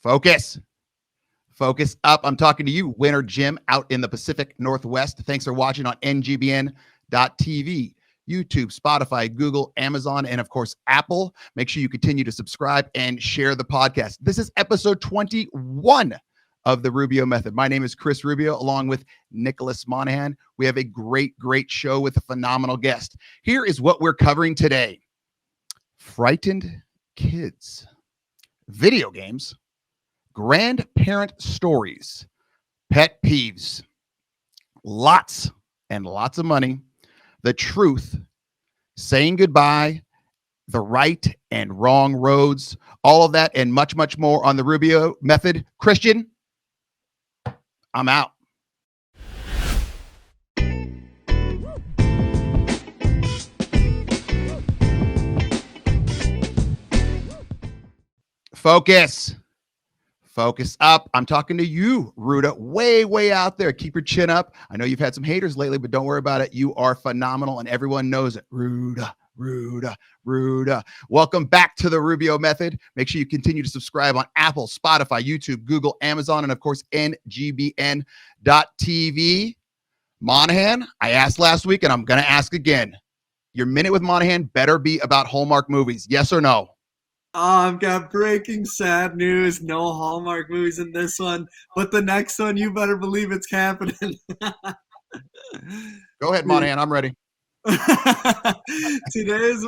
Focus. Focus up. I'm talking to you, Winter Jim, out in the Pacific Northwest. Thanks for watching on ngbn.tv, YouTube, Spotify, Google, Amazon, and of course, Apple. Make sure you continue to subscribe and share the podcast. This is episode 21 of the Rubio Method. My name is Chris Rubio, along with Nicholas Monaghan. We have a great show with a phenomenal guest. Here is what we're covering today. Frightened kids, video games, grandparent stories, pet peeves, lots and lots of money, the truth, saying goodbye, the right and wrong roads, all of that and much, much more on the Rubio Method. Christian, I'm out. Focus. Focus up. I'm talking to you, Ruda, way out there. Keep your chin up. I know you've had some haters lately, but don't worry about it. You are phenomenal, and everyone knows it. Ruda. Welcome back to the Rubio Method. Make sure you continue to subscribe on Apple, Spotify, YouTube, Google, Amazon, and of course, ngbn.tv. Monaghan, I asked last week, and I'm going to ask again. Your minute with Monaghan better be about Hallmark movies. Yes or no? I've got breaking sad news. No Hallmark movies in this one, but the next one, you better believe it's happening. Go ahead, Monaghan. I'm ready. Today's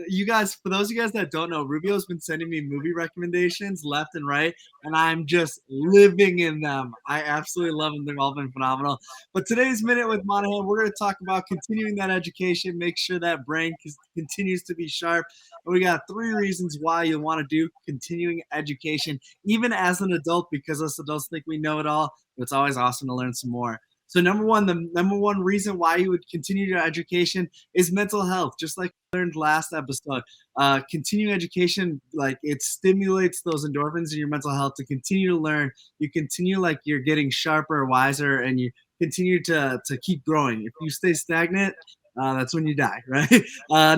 you guys, for those of you guys that don't know, Rubio's been sending me movie recommendations left and right, and I'm just living in them. I absolutely love them. They've all been phenomenal. But today's minute with Monaghan, we're going to talk about continuing that education, make sure that brain continues to be sharp. And we got 3 reasons why you want to do continuing education, even as an adult, because us adults think we know it all. It's always awesome to learn some more. So the number one reason why you would continue your education is mental health, just like we learned last episode. Continuing education, like, it stimulates those endorphins in your mental health to continue to learn. You continue, like, you're getting sharper, wiser, and you continue to keep growing. If you stay stagnant, that's when you die, right?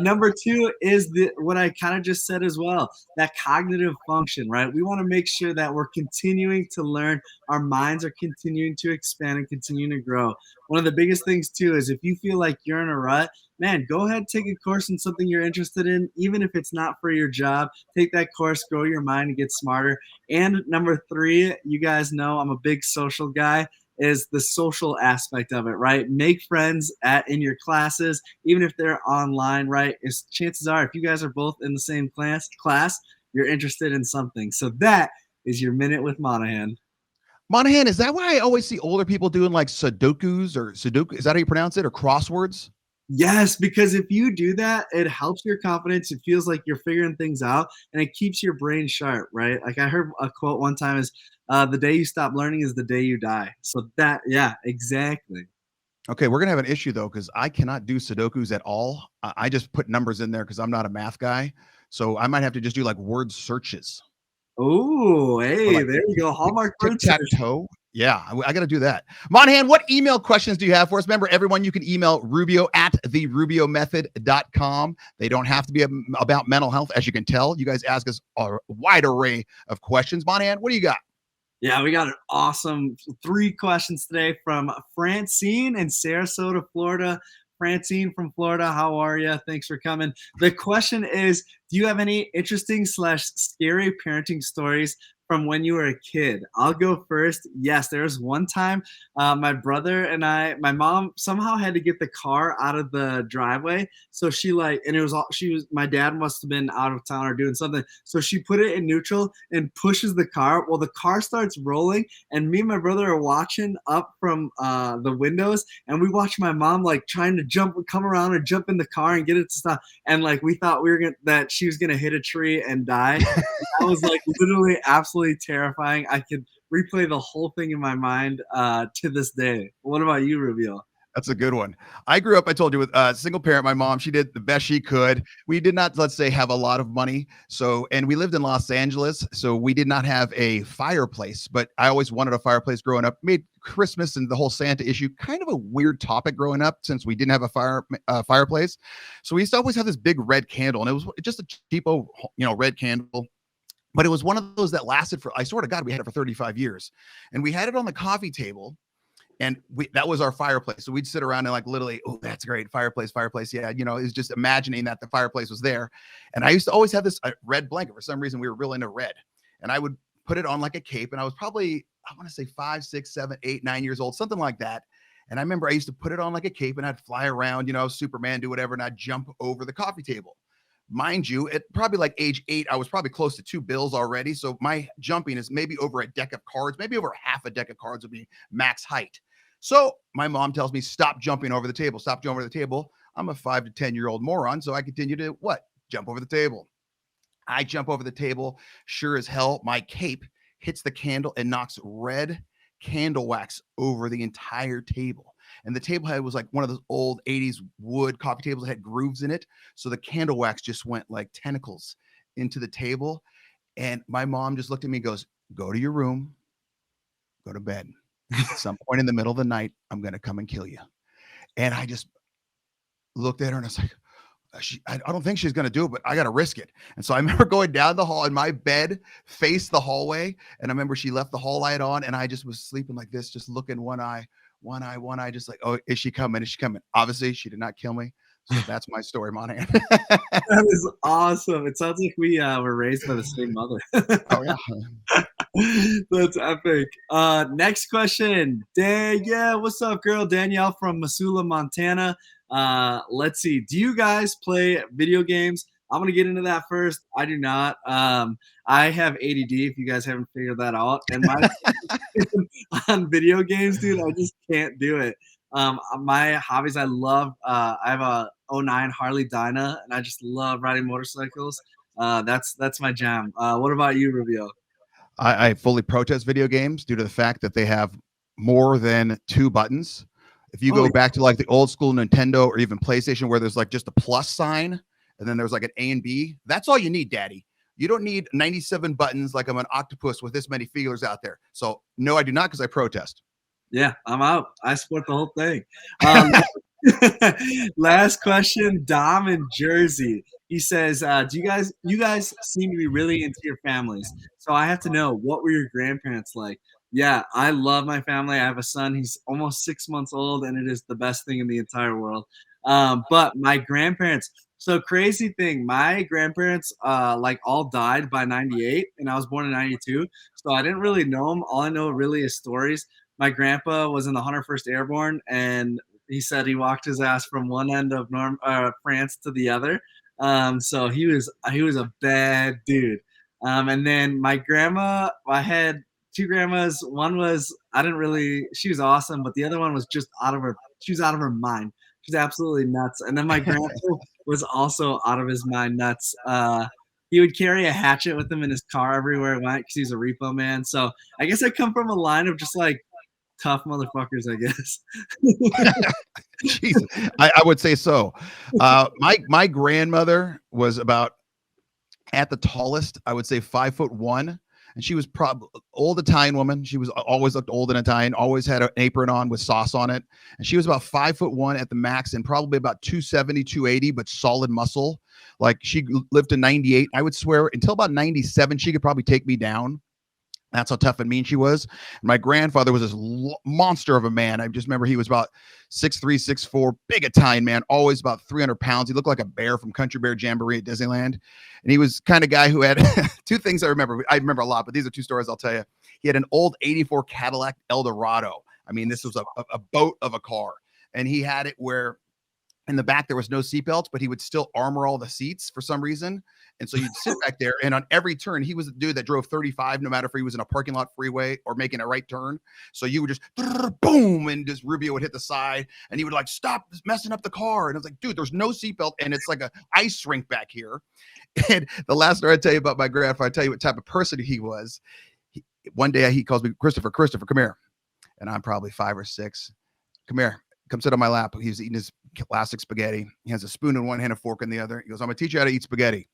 Number 2 is what I kind of just said as well, that cognitive function, right? We want to make sure that we're continuing to learn. Our minds are continuing to expand and continuing to grow. One of the biggest things, too, is if you feel like you're in a rut, man, go ahead, take a course in something you're interested in, even if it's not for your job. Take that course, grow your mind, and get smarter. And number 3, you guys know I'm a big social guy, is the social aspect of it, right? Make friends in your classes, even if they're online, right? Chances are, if you guys are both in the same class, you're interested in something. So that is your minute with Monaghan. Monaghan, is that why I always see older people doing like Sudoku? Is that how you pronounce it? Or crosswords? Yes, because if you do that, it helps your confidence. It feels like you're figuring things out, and it keeps your brain sharp, right? Like, I heard a quote one time is, the day you stop learning is the day you die. So yeah, exactly. Okay, we're going to have an issue, though, because I cannot do Sudokus at all. I just put numbers in there because I'm not a math guy. So I might have to just do like word searches. Oh, hey, like, there you go. Hallmark word search. Tic-tac-toe. Yeah, I got to do that. Monaghan, what email questions do you have for us? Remember, everyone, you can email rubio@therubiomethod.com. They don't have to be about mental health. As you can tell, you guys ask us a wide array of questions. Monaghan, what do you got? Yeah, we got an awesome 3 questions today from Francine in Sarasota, Florida. Francine from Florida, how are you? Thanks for coming. The question is, do you have any interesting / scary parenting stories from when you were a kid? I'll go first. Yes, there was one time my brother and my mom somehow had to get the car out of the driveway. So my dad must have been out of town or doing something. So she put it in neutral and pushes the car. Well, the car starts rolling, and me and my brother are watching up from the windows, and we watch my mom like trying to come around and jump in the car and get it to stop. And like, we thought that she was gonna hit a tree and die. That was like literally absolutely terrifying. I could replay the whole thing in my mind to this day. What about you, Rubio? That's a good one. I grew up, I told you, with a single parent. My mom, she did the best she could. We did not, let's say, have a lot of money. And we lived in Los Angeles, so we did not have a fireplace, but I always wanted a fireplace growing up. Made Christmas and the whole Santa issue kind of a weird topic growing up, since we didn't have a fireplace. So we used to always have this big red candle, and it was just a cheapo, red candle. But it was one of those that lasted for, I swear to God, we had it for 35 years. And we had it on the coffee table. And that was our fireplace. So we'd sit around and like literally, oh, that's great. Fireplace. Yeah. You know, it's just imagining that the fireplace was there. And I used to always have this red blanket. For some reason, we were real into red. And I would put it on like a cape. And I was probably, I want to say 5, 6, 7, 8, 9 years old, something like that. And I remember I used to put it on like a cape and I'd fly around, you know, Superman, do whatever. And I'd jump over the coffee table. Mind you, at probably like age 8, I was probably close to 2 bills already. So my jumping is maybe over a deck of cards, maybe over half a deck of cards would be max height. So my mom tells me, stop jumping over the table. Stop jumping over the table. I'm a 5 to 10-year-old moron. So I continue to what? Jump over the table. I jump over the table. Sure as hell, my cape hits the candle and knocks red candle wax over the entire table. And the table head was like one of those old 80s wood coffee tables that had grooves in it. So the candle wax just went like tentacles into the table. And my mom just looked at me and goes, go to your room, go to bed. At some point in the middle of the night, I'm going to come and kill you. And I just looked at her and I was like, I don't think she's going to do it, but I got to risk it. And so I remember going down the hall and my bed faced the hallway. And I remember she left the hall light on and I just was sleeping like this, just looking one eye, just like, oh, is she coming? Is she coming? Obviously, she did not kill me. So that's my story, Monaghan. That is awesome. It sounds like we were raised by the same mother. Oh, yeah. That's epic. Next question. What's up, girl? Danielle from Missoula, Montana. Let's see. Do you guys play video games? I'm going to get into that first. I do not. I have ADD, if you guys haven't figured that out. And my on video games, dude, I just can't do it. My hobbies, I love, I have a 09 Harley Dyna, and I just love riding motorcycles. That's my jam. What about you, Rubio? I fully protest video games due to the fact that they have more than 2 buttons. If you go back to like the old school Nintendo or even PlayStation where there's like just a plus sign and then there's like an A and B, that's all you need, daddy. You don't need 97 buttons like I'm an octopus with this many feelers out there. So no, I do not, because I protest. Yeah, I'm out. I support the whole thing. Last question, Dom in Jersey. He says, you guys seem to be really into your families. So I have to know, what were your grandparents like? Yeah, I love my family. I have a son. He's almost 6 months old, and it is the best thing in the entire world. But my grandparents, so crazy thing, my grandparents like all died by 98, and I was born in 92. So I didn't really know them. All I know really is stories. My grandpa was in the 101st Airborne, and he said he walked his ass from one end of France to the other. So he was a bad dude. And then my grandma, I had 2 grandmas. One was, she was awesome, but the other one was just she was out of her mind. She's absolutely nuts. And then my grandpa was also out of his mind nuts. He would carry a hatchet with him in his car everywhere he went because he's a repo man. So I guess I come from a line of just like tough motherfuckers, I guess. Jesus, I would say so. My grandmother was about, at the tallest, I would say 5'1", and she was probably old Italian woman. She was always looked old and Italian, always had an apron on with sauce on it. And she was about 5'1" at the max and probably about 270, 280, but solid muscle. Like she lived to 98. I would swear until about 97, she could probably take me down. That's how tough and mean she was. My grandfather was this monster of a man. I just remember he was about 6'3", 6'4", big Italian man, always about 300 pounds. He looked like a bear from Country Bear Jamboree at Disneyland. And he was kind of guy who had 2 things I remember. I remember a lot, but these are 2 stories I'll tell you. He had an old 84 Cadillac Eldorado. I mean, this was a boat of a car. And he had it where in the back there was no seatbelts, but he would still armor all the seats for some reason. And so you'd sit back there, and on every turn, he was the dude that drove 35, no matter if he was in a parking lot freeway or making a right turn. So you would just boom, and just Rubio would hit the side, and he would like, stop messing up the car. And I was like, dude, there's no seatbelt, and it's like a ice rink back here. And the last story I tell you about my grandfather, I tell you what type of person he was. One day he calls me, Christopher, come here. And I'm probably 5 or 6. Come here. Come sit on my lap. He was eating his classic spaghetti. He has a spoon in one hand, a fork in the other. He goes, I'm going to teach you how to eat spaghetti.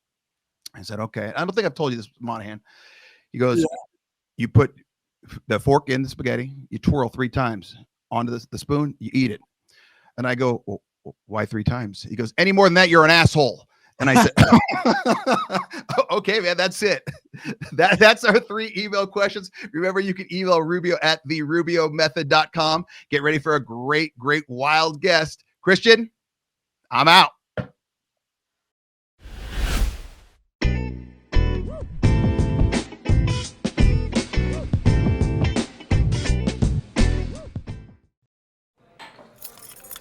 I said, okay. I don't think I've told you this, Monaghan. He goes, You put the fork in the spaghetti, you twirl 3 times onto the spoon, you eat it. And I go, well, why 3 times? He goes, any more than that, you're an asshole. And I said, okay, man, that's it. That's our 3 email questions. Remember, you can email Rubio at therubiomethod.com. Get ready for a great, wild guest. Christian, I'm out.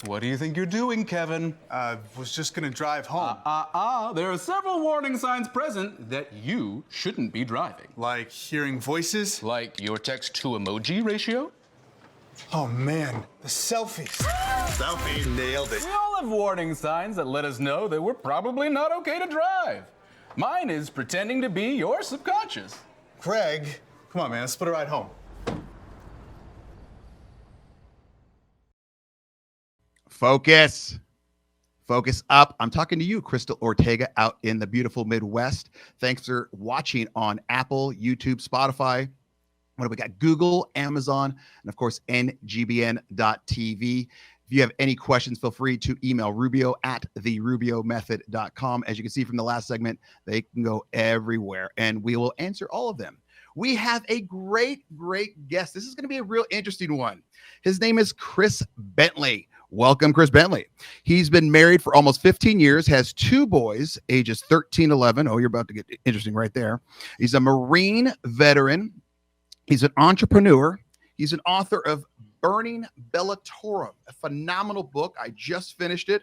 What do you think you're doing, Kevin? Was just gonna drive home. There are several warning signs present that you shouldn't be driving. Like hearing voices? Like your text-to-emoji ratio? Oh man, the selfies. Selfie. Nailed it. We all have warning signs that let us know that we're probably not okay to drive. Mine is pretending to be your subconscious. Craig, come on man, let's split a ride home. Focus up. I'm talking to you, Crystal Ortega, out in the beautiful Midwest. Thanks for watching on Apple, YouTube, Spotify. What do we got? Google, Amazon, and of course, NGBN.TV. If you have any questions, feel free to email Rubio at therubiomethod.com. As you can see from the last segment, they can go everywhere, and we will answer all of them. We have a great guest. This is going to be a real interesting one. His name is Chris Bentley. Welcome, Chris Bentley. He's been married for almost 15 years, has 2 boys, ages 13, 11. Oh, you're about to get interesting right there. He's a Marine veteran. He's an entrepreneur. He's an author of Burning Bellatorum, a phenomenal book. I just finished it.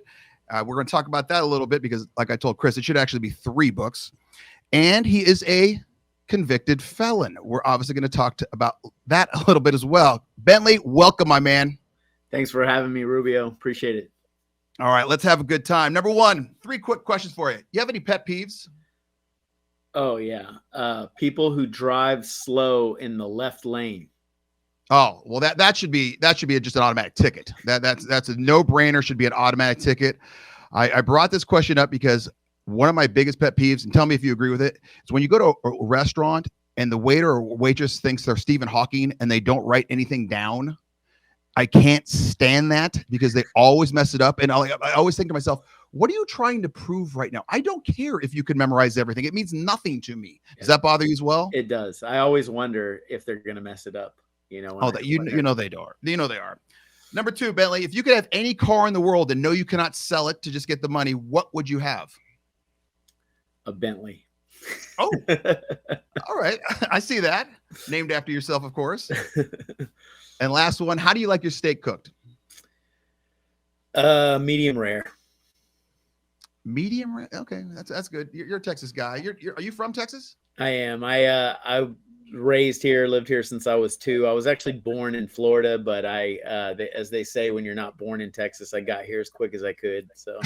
We're going to talk about that a little bit because, like I told Chris, it should actually be 3 books. And he is a convicted felon. We're obviously going to talk about that a little bit as well. Bentley, welcome, my man. Thanks for having me, Rubio. Appreciate it. All right, let's have a good time. Number 1, 3 quick questions for you. You have any pet peeves? Oh, yeah. People who drive slow in the left lane. Oh, well, that should be just an automatic ticket. That's a no-brainer, should be an automatic ticket. I brought this question up because one of my biggest pet peeves, and tell me if you agree with it, is when you go to a restaurant and the waiter or waitress thinks they're Stephen Hawking and they don't write anything down. I can't stand that because they always mess it up. And I always think to myself, what are you trying to prove right now? I don't care if you can memorize everything. It means nothing to me. Does that bother you as well? It does. I always wonder if they're going to mess it up. You know, you know they are. You know they are. Number 2, Bentley, if you could have any car in the world and know you cannot sell it to just get the money, what would you have? A Bentley. Oh, all right. I see that. Named after yourself, of course. And last one, how do you like your steak cooked? Medium rare. Medium rare. Okay, that's good. You're a Texas guy. Are you from Texas? I am. I raised here, lived here since I was 2. I was actually born in Florida, but as they say, when you're not born in Texas, I got here as quick as I could. So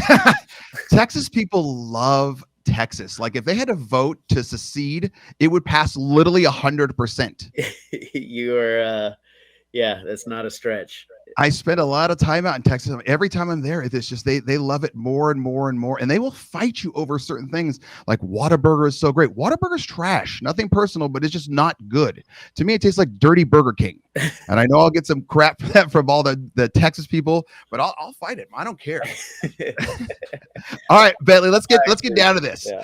Texas people love Texas. Like if they had to vote to secede, it would pass literally 100%. You are. Yeah, that's not a stretch. I spent a lot of time out in Texas. Every time I'm there, it's just they love it more and more and more. And they will fight you over certain things. Like Whataburger is so great. Whataburger's trash. Nothing personal, but it's just not good. To me, it tastes like dirty Burger King. And I know I'll get some crap for that from all the Texas people, but I'll fight it. I don't care. All right, Bentley, let's get down to this. Yeah.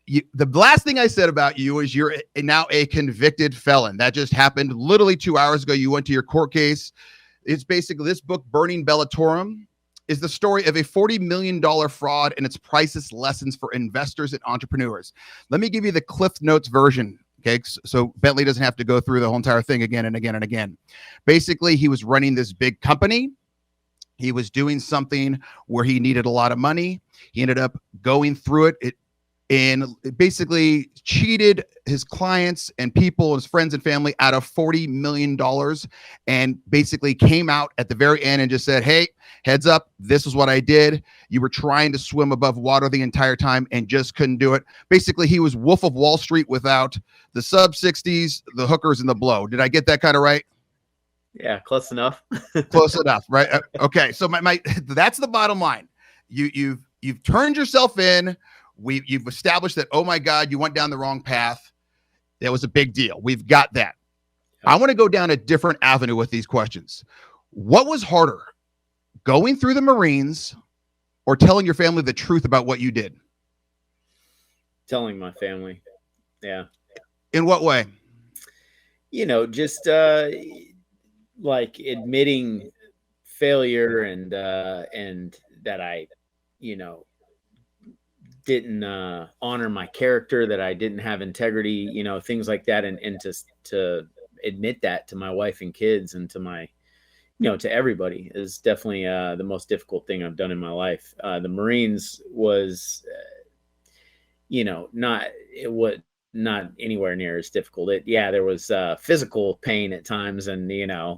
The last thing I said about you is you're now a convicted felon. That just happened literally 2 hours ago. You went to your court case. It's basically this book, Burning Bellatorum, is the story of a $40 million fraud and its priceless lessons for investors and entrepreneurs. Let me give you the Cliff Notes version. Okay, so Bentley doesn't have to go through the whole entire thing again and again and again. Basically, he was running this big company. He was doing something where he needed a lot of money. He ended up going through it. And basically cheated his clients and people, his friends and family out of $40 million and basically came out at the very end and just said, hey, heads up, this is what I did. You were trying to swim above water the entire time and just couldn't do it. Basically, he was Wolf of Wall Street without the sub-60s, the hookers, and the blow. Did I get that kind of right? Yeah, close enough. Close enough, right? Okay, so my that's the bottom line. You've turned yourself in. You've established that, oh my God, you went down the wrong path. That was a big deal. We've got that. I want to go down a different avenue with these questions. What was harder, going through the Marines or telling your family the truth about what you did? Telling my family. Yeah. In what way? Just like admitting failure and that I, didn't honor my character, that I didn't have integrity, things like that, and to admit that to my wife and kids and to my, to everybody is definitely the most difficult thing I've done in my life. The Marines was, not anywhere near as difficult. There was physical pain at times, and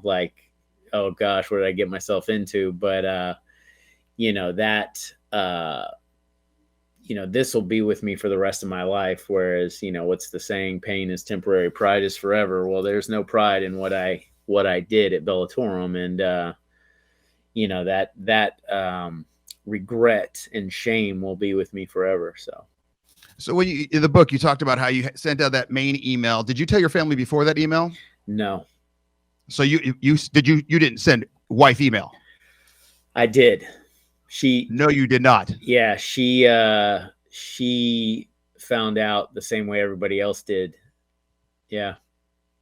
like, oh gosh, what did I get myself into? But this will be with me for the rest of my life. Whereas, what's the saying? Pain is temporary, pride is forever. Well, there's no pride in what I did at Bellatorum, and that regret and shame will be with me forever. So when in the book, you talked about how you sent out that main email. Did you tell your family before that email? No. So you didn't send wife email? I did. No, you did not. Yeah, she found out the same way everybody else did. Yeah.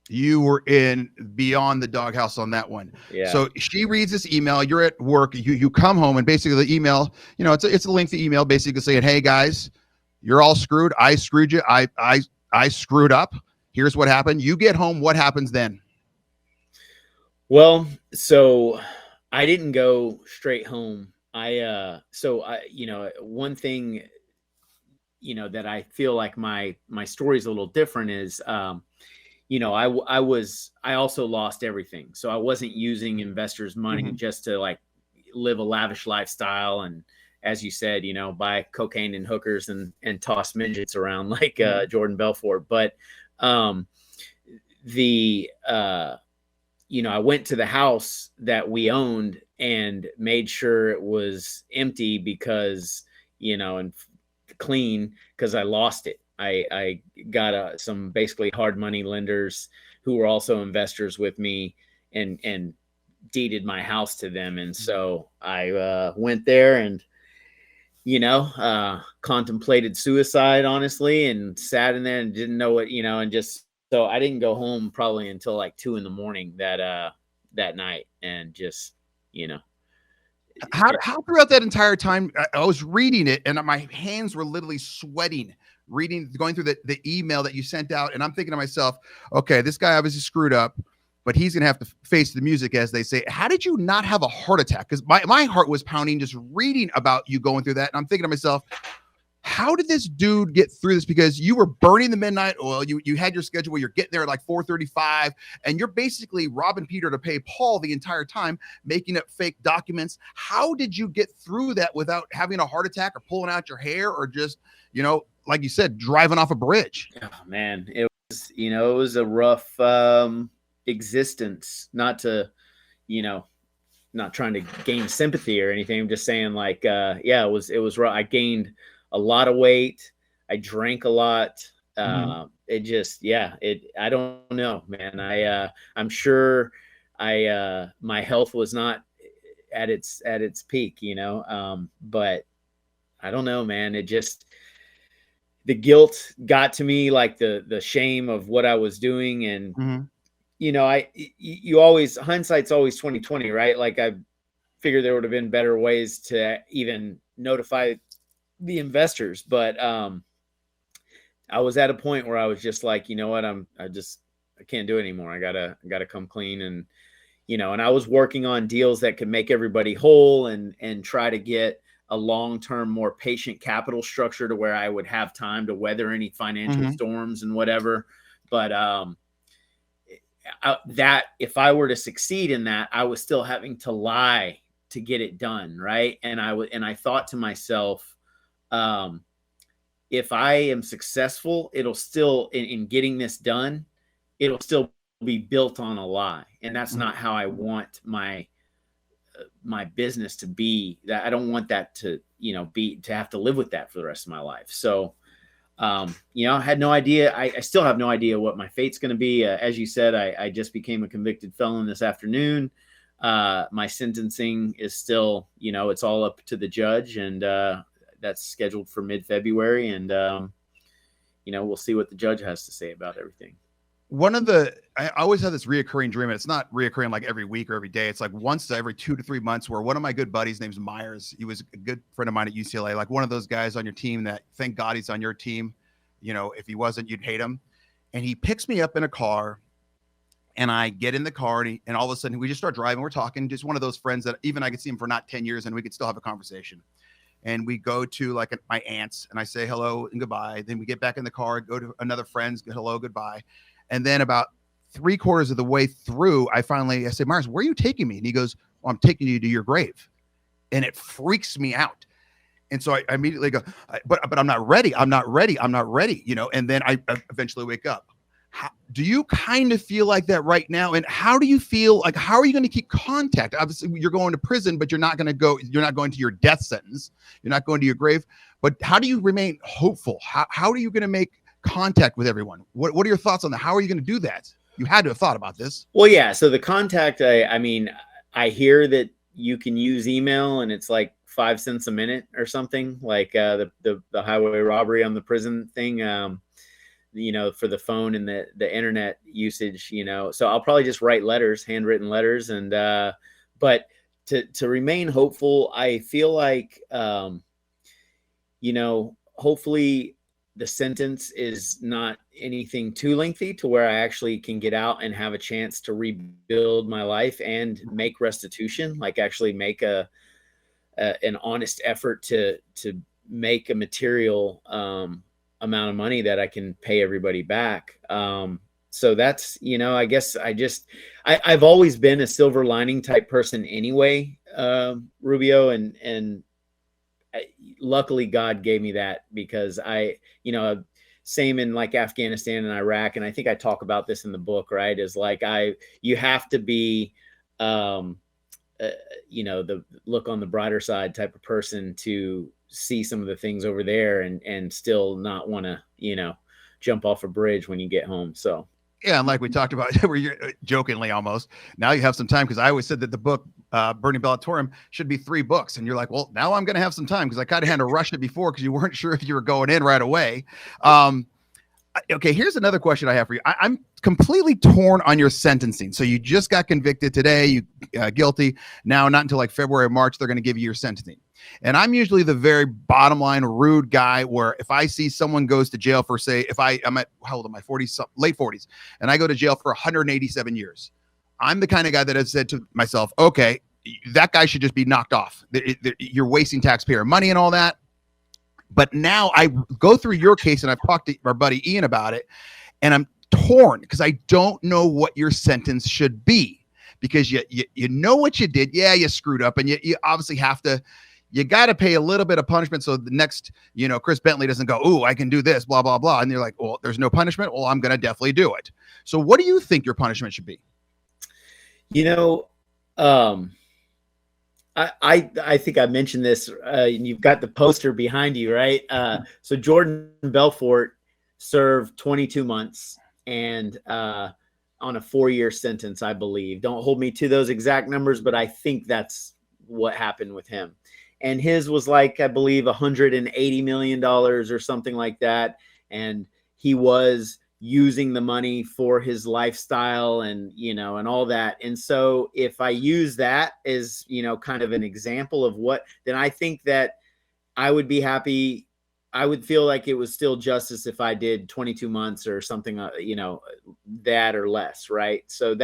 You were in beyond the doghouse on that one. Yeah. So she reads this email. You're at work. You come home, and basically the email, it's a lengthy email, basically saying, "Hey guys, you're all screwed. I screwed you. I screwed up. Here's what happened." You get home. What happens then? Well, so I didn't go straight home. One thing, that I feel like my story is a little different is, I also lost everything. So I wasn't using investors' money just to like live a lavish lifestyle. And as you said, buy cocaine and hookers and toss midgets around like Jordan Belfort. But I went to the house that we owned and made sure it was empty because, and clean, because I lost it. I got some basically hard money lenders who were also investors with me and deeded my house to them. And so I went there and, contemplated suicide, honestly, and sat in there and didn't know what, and just, so I didn't go home probably until like 2 a.m. that night. And just, How throughout that entire time, I was reading it and my hands were literally sweating, going through the email that you sent out. And I'm thinking to myself, okay, this guy obviously screwed up, but he's going to have to face the music, as they say. How did you not have a heart attack? Because my heart was pounding just reading about you going through that. And I'm thinking to myself, how did this dude get through this? Because you were burning the midnight oil. You had your schedule where you're getting there at like 4:35, and you're basically robbing Peter to pay Paul the entire time, making up fake documents. How did you get through that without having a heart attack or pulling out your hair or just, like you said, driving off a bridge? Oh, man, it was a rough existence. Not to, not trying to gain sympathy or anything. I'm just saying, like, it was rough. I gained a lot of weight. I drank a lot. It just, I don't know, man. I'm sure my health was not at its peak, but I don't know, man. It just, the guilt got to me, like the shame of what I was doing. And, you always, hindsight's always 20/20, right? Like, I figured there would have been better ways to even notify the investors, but I was at a point where I was just like, you know what, I can't do it anymore. I gotta come clean. And and I was working on deals that could make everybody whole and try to get a long-term, more patient capital structure to where I would have time to weather any financial storms and whatever. But that if I were to succeed in that, I was still having to lie to get it done, right? And I thought to myself, if I am successful, it'll still in getting this done, it'll still be built on a lie. And that's not how I want my business to be. That I don't want that to, to have to live with that for the rest of my life. So, I had no idea. I still have no idea what my fate's going to be. As you said, I just became a convicted felon this afternoon. My sentencing is still, it's all up to the judge, and that's scheduled for mid-February. And, we'll see what the judge has to say about everything. I always have this reoccurring dream, and it's not reoccurring like every week or every day. It's like once every 2 to 3 months, where one of my good buddies, name's Myers, he was a good friend of mine at UCLA, like one of those guys on your team that, thank God he's on your team. If he wasn't, you'd hate him. And he picks me up in a car, and I get in the car, and all of a sudden we just start driving. We're talking, just one of those friends that even I could see him for not 10 years and we could still have a conversation. And we go to like my aunt's, and I say hello and goodbye. Then we get back in the car, go to another friend's, hello, goodbye. And then about 3/4 of the way through, I say, Myers, where are you taking me? And he goes, well, I'm taking you to your grave. And it freaks me out. And so I immediately go, but I'm not ready. I'm not ready. And then I eventually wake up. Do you kind of feel like that right now? And how do you feel? Like, how are you going to keep contact? Obviously, you're going to prison, but you're not going to your death sentence. You're not going to your grave. But how do you remain hopeful? How are you going to make contact with everyone? What are your thoughts on that? How are you going to do that? You had to have thought about this. Well, yeah. So the contact, I hear that you can use email, and it's like 5 cents a minute or something, like the highway robbery on the prison thing. For the phone and the internet usage, so I'll probably just write letters, handwritten letters. And, but to remain hopeful, I feel like, hopefully the sentence is not anything too lengthy to where I actually can get out and have a chance to rebuild my life and make restitution, like actually make an honest effort to make a material, amount of money that I can pay everybody back. So that's, I guess I've always been a silver lining type person anyway, Rubio, and luckily God gave me that, because same in like Afghanistan and Iraq. And I think I talk about this in the book, right? Is like, you have to be, the look on the brighter side type of person to see some of the things over there and still not want to, jump off a bridge when you get home. So, yeah. And like we talked about, where you're jokingly almost, now you have some time. Cause I always said that the book, Burning of Bellatorum, should be 3 books. And you're like, well, now I'm going to have some time, because I kind of had to rush it before, because you weren't sure if you were going in right away. Okay, here's another question I have for you. I'm completely torn on your sentencing. So you just got convicted today, you guilty. Now, not until like February or March, they're going to give you your sentencing. And I'm usually the very bottom line rude guy, where if I see someone goes to jail for, say, I'm at, how old am I? 40s, late 40s, and I go to jail for 187 years. I'm the kind of guy that has said to myself, okay, that guy should just be knocked off. You're wasting taxpayer money and all that. But now I go through your case, and I've talked to our buddy Ian about it, and I'm torn, because I don't know what your sentence should be, because you know what you did. Yeah, you screwed up, and you obviously you got to pay a little bit of punishment, so the next, Chris Bentley doesn't go, ooh, I can do this, blah, blah, blah. And you're like, well, there's no punishment. Well, I'm going to definitely do it. So what do you think your punishment should be? I think I mentioned this, and you've got the poster behind you, right? So Jordan Belfort served 22 months and on a 4-year sentence, I believe. Don't hold me to those exact numbers, but I think that's what happened with him. And his was like, I believe, $180 million or something like that. And he was using the money for his lifestyle and, and all that. And so if I use that as, kind of an example of then I think that I would be happy. I would feel like it was still justice if I did 22 months or something, that or less. Right. So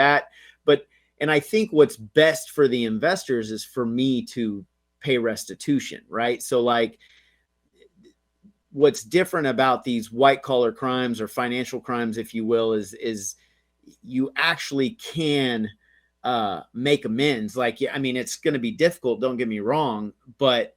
and I think what's best for the investors is for me to pay restitution. Right. So like, what's different about these white collar crimes or financial crimes, if you will, is you actually can make amends. Like, it's going to be difficult. Don't get me wrong, but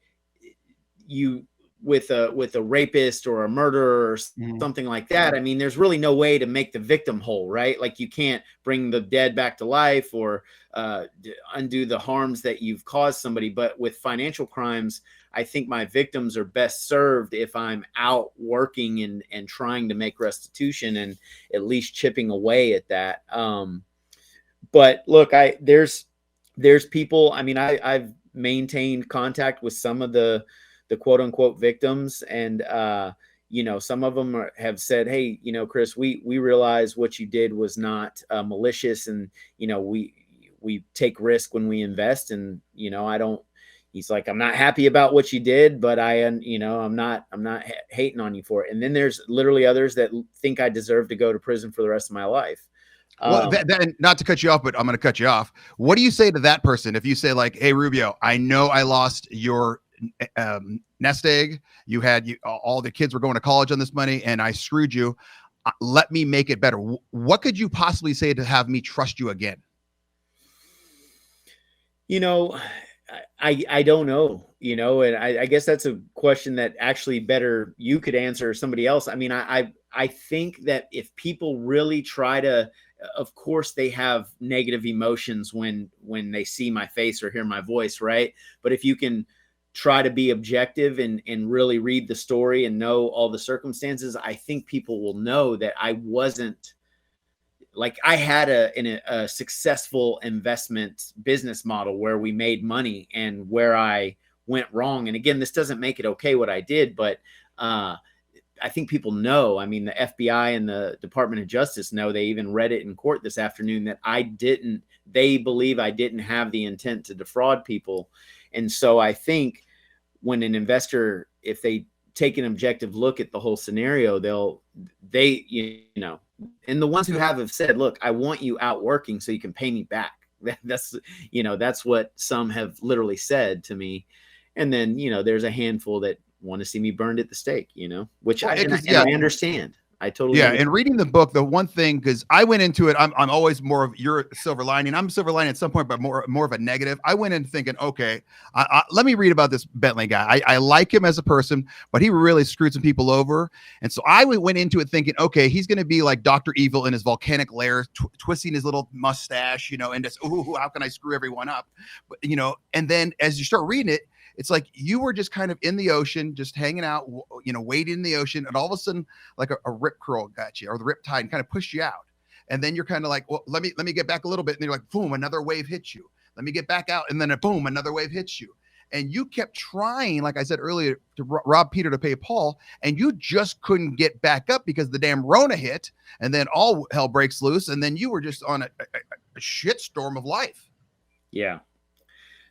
with a rapist or a murderer or something like that, there's really no way to make the victim whole, right? Like, you can't bring the dead back to life or undo the harms that you've caused somebody. But with financial crimes, I think my victims are best served if I'm out working and trying to make restitution and at least chipping away at that. But look, there's people, I mean, I've maintained contact with some of the quote unquote victims, and some of them have said, hey, Chris, we realize what you did was not malicious, and we take risk when we invest, and he's like, I'm not happy about what you did, but I'm not hating on you for it. And then there's literally others that think I deserve to go to prison for the rest of my life. Well, then, not to cut you off, but I'm going to cut you off. What do you say to that person if you say, like, hey, Rubio, I know I lost your nest egg. All the kids were going to college on this money, and I screwed you. Let me make it better. What could you possibly say to have me trust you again? I don't know, and I guess that's a question that actually better you could answer, or somebody else. I mean, I think that if people really try to, of course they have negative emotions when they see my face or hear my voice, right? But if you can try to be objective and really read the story and know all the circumstances, I think people will know that I wasn't, like, I had a successful investment business model where we made money, and where I went wrong. And again, this doesn't make it okay what I did, but I think people know. I mean, the FBI and the Department of Justice know. They even read it in court this afternoon that they believe I didn't have the intent to defraud people. And so I think when an investor, if they take an objective look at the whole scenario, and the ones who have said, look, I want you out working so you can pay me back. That's what some have literally said to me. And then, there's a handful that want to see me burned at the stake, which I understand. I totally understand. And reading the book, the one thing, because I went into it, I'm always more of your silver lining. I'm silver lining at some point, but more of a negative. I went in thinking, okay, let me read about this Bentley guy. I like him as a person, but he really screwed some people over. And so I went into it thinking, okay, he's going to be like Dr. Evil in his volcanic lair, twisting his little mustache, and just, how can I screw everyone up? But, and then as you start reading it, it's like you were just kind of in the ocean, just hanging out, wading in the ocean, and all of a sudden, like a rip curl got you, or the rip tide, and kind of pushed you out. And then you're kind of like, well, let me get back a little bit, and you're like, boom, another wave hits you. Let me get back out, and then boom, another wave hits you. And you kept trying, like I said earlier, to rob Peter to pay Paul, and you just couldn't get back up because the damn Rona hit, and then all hell breaks loose, and then you were just on a shitstorm of life. Yeah.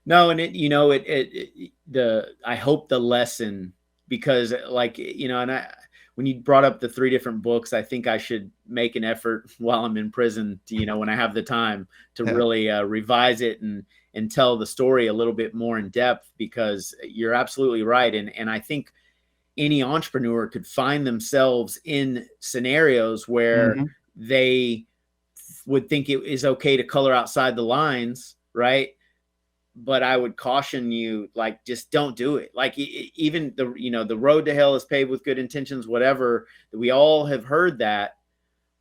No, and I hope the lesson, because when you brought up the 3 different books, I think I should make an effort while I'm in prison to, when I have the time to really revise it and tell the story a little bit more in depth, because you're absolutely right. And I think any entrepreneur could find themselves in scenarios where they would think it is okay to color outside the lines, right? But I would caution you, like, just don't do it. Like, even the road to hell is paved with good intentions, whatever. We all have heard that,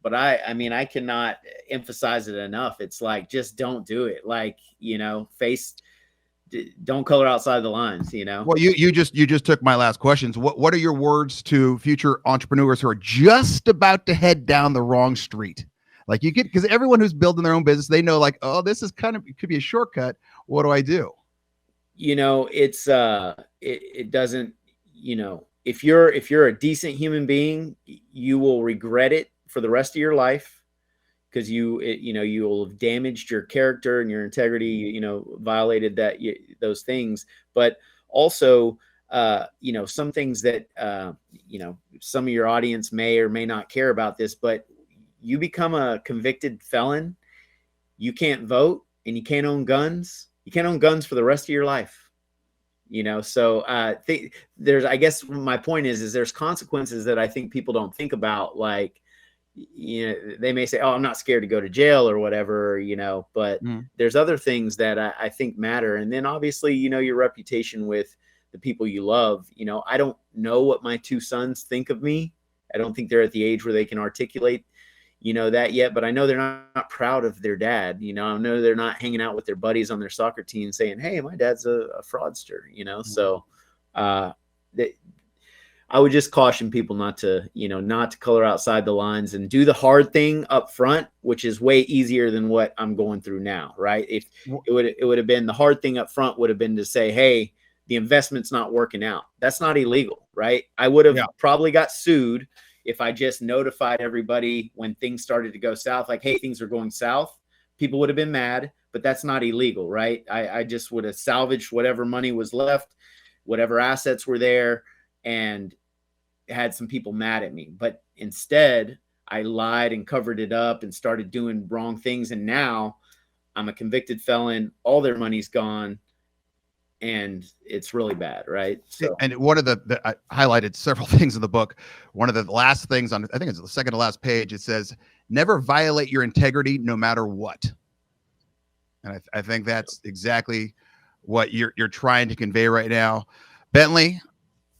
but I mean, I cannot emphasize it enough. It's like, just don't do it. Like, don't color outside the lines, Well, you just took my last questions. What are your words to future entrepreneurs who are just about to head down the wrong street? Like, you could, because everyone who's building their own business, they know, like, oh, this is it could be a shortcut. What do I do? It's it doesn't, if you're a decent human being, you will regret it for the rest of your life, because you will have damaged your character and your integrity, violated those things. But also, some things that, some of your audience may or may not care about this, but you become a convicted felon, you can't vote, and you can't own guns. You can't own guns for the rest of your life. So I guess my point is there's consequences that I think people don't think about. Like, they may say, oh, I'm not scared to go to jail or whatever, but there's other things that I think matter. And then obviously, your reputation with the people you love. I don't know what my 2 sons think of me. I don't think they're at the age where they can articulate that yet, but I know they're not proud of their dad. I know they're not hanging out with their buddies on their soccer team saying, hey, my dad's a fraudster, So I I would just caution people not to color outside the lines and do the hard thing up front, which is way easier than what I'm going through now. Right. If it would have been the hard thing up front would have been to say, hey, the investment's not working out. That's not illegal. Right. I would have probably got sued if I just notified everybody when things started to go south, like, hey, things are going south. People would have been mad, but that's not illegal. Right. I just would have salvaged whatever money was left, whatever assets were there, and had some people mad at me. But instead I lied and covered it up and started doing wrong things. And now I'm a convicted felon. All their money's gone. And it's really bad. Right. So, and one of I highlighted several things in the book. One of the last things on, I think it's the second to last page, it says, never violate your integrity no matter what. And I think that's exactly what you're trying to convey right now. Bentley,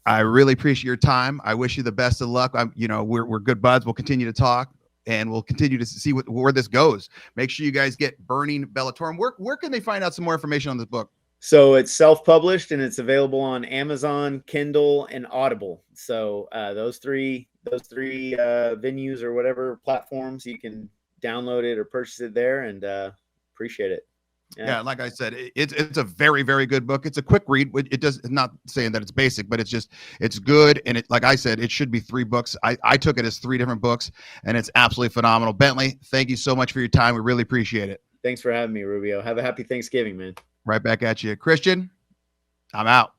I really appreciate your time. I wish you the best of luck. We're good buds. We'll continue to talk, and we'll continue to see where this goes. Make sure you guys get Burning Bellatorum. Where can they find out some more information on this book? So it's self-published and it's available on Amazon, Kindle, and Audible. So those three venues or whatever platforms, you can download it or purchase it there, and appreciate it. Yeah, like I said, it's a very, very good book. It's a quick read. It's not saying that it's basic, but it's good. And like I said, it should be 3 books. I took it as 3 different books, and it's absolutely phenomenal. Bentley, thank you so much for your time. We really appreciate it. Thanks for having me, Rubio. Have a happy Thanksgiving, man. Right back at you. Christian, I'm out.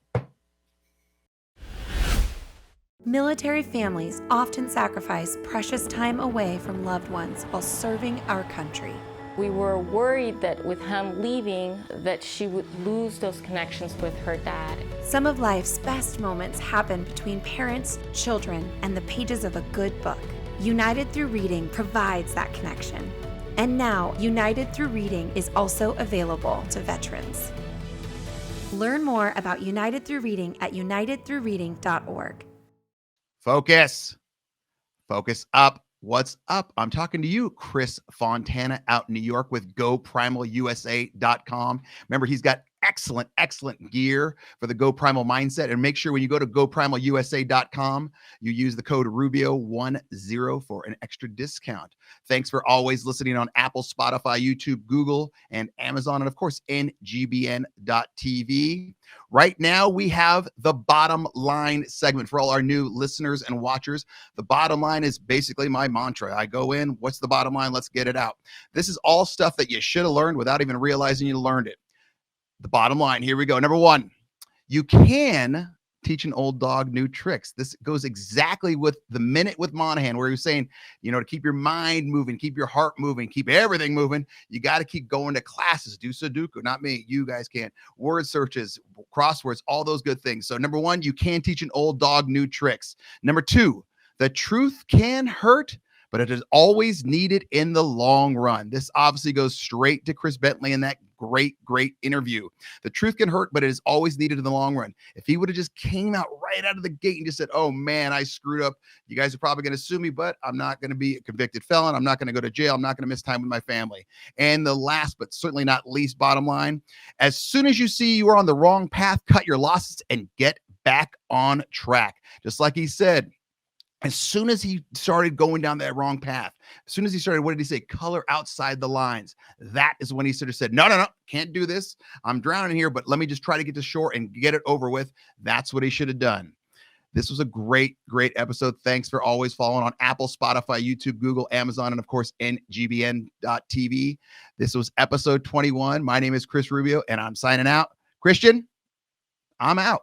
Military families often sacrifice precious time away from loved ones while serving our country. We were worried that with him leaving, that she would lose those connections with her dad. Some of life's best moments happen between parents, children, and the pages of a good book. United Through Reading provides that connection. And now, United Through Reading is also available to veterans. Learn more about United Through Reading at unitedthroughreading.org. Focus up. What's up? I'm talking to you, Chris Fontana, out in New York with GoPrimalUSA.com. Remember, he's got excellent gear for the Go Primal mindset. And make sure when you go to GoPrimalUSA.com, you use the code Rubio10 for an extra discount. Thanks for always listening on Apple, Spotify, YouTube, Google, and Amazon, and of course, NGBN.TV. Right now, we have the bottom line segment for all our new listeners and watchers. The bottom line is basically my mantra. I go in, what's the bottom line? Let's get it out. This is all stuff that you should have learned without even realizing you learned it. The bottom line, here we go. Number 1, you can teach an old dog new tricks. This goes exactly with the minute with Monaghan, where he was saying, to keep your mind moving, keep your heart moving, keep everything moving. You got to keep going to classes, do Sudoku, not me. You guys can. Word searches, crosswords, all those good things. So number 1, you can teach an old dog new tricks. Number 2, the truth can hurt, but it is always needed in the long run. This obviously goes straight to Chris Bentley in that great interview. The truth can hurt, but it is always needed in the long run. If he would have just came out right out of the gate and just said, oh man, I screwed up. You guys are probably going to sue me, but I'm not going to be a convicted felon. I'm not going to go to jail. I'm not going to miss time with my family. And the last, but certainly not least, bottom line, as soon as you see you are on the wrong path, cut your losses and get back on track. Just like he said, as soon as he started going down that wrong path, as soon as he started, what did he say? Color outside the lines. That is when he sort of said, no, can't do this. I'm drowning here, but let me just try to get to shore and get it over with. That's what he should have done. This was a great episode. Thanks for always following on Apple, Spotify, YouTube, Google, Amazon, and of course, NGBN.TV. This was episode 21. My name is Chris Rubio, and I'm signing out. Christian, I'm out.